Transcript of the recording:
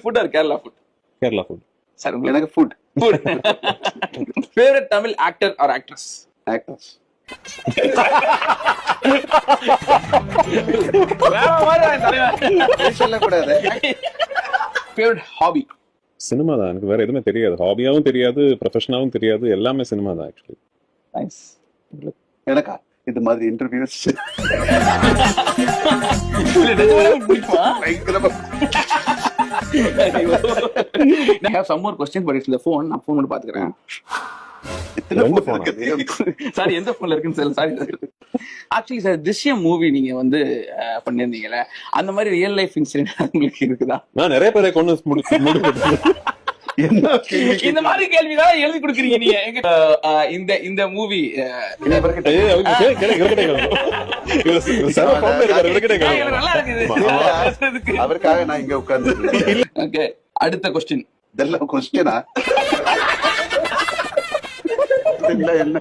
Food or Kerala food? Kerala food. Sir எனக்கு food. Favourite Tamil actor or actress? Actors. சொல்லக்கூடாது. Favourite hobby? Cinema தான். எனக்கு வேற எதுவுமே தெரியாது. ஹாபியாவும் தெரியாது, ப்ரொஃபஷனாவும் தெரியாது, எல்லாமே சினிமா தான் ஆக்சுவலி. நைஸ். எனக்கா இந்த மாதிரி interviews I have some more questions, but it's the phone. நான் phone மட்டும் பாத்துக்கிறேன். சாரி, எந்த போன்ல இருக்குன்னு சொல்ல. சாரி ஆக்சுவலி சார், திருஷ்யம் மூவி நீங்க வந்து பண்ணிருந்தீங்கல்ல, அந்த மாதிரி ரியல் லைஃப் இன்சிடென்ட் உங்களுக்கு இருக்குதா? நான் நிறைய பேரை கொண்டு இந்த மாதிரி கேள்விதான் எழுதி கொடுக்குறீங்க நீங்க. இந்த மூவி நல்லா இருக்குது. அவருக்காக நான் இங்க உட்கார்ந்து. ஓகே, அடுத்த கொஸ்டின். இதெல்லாம் கொஸ்டினா? இல்ல என்ன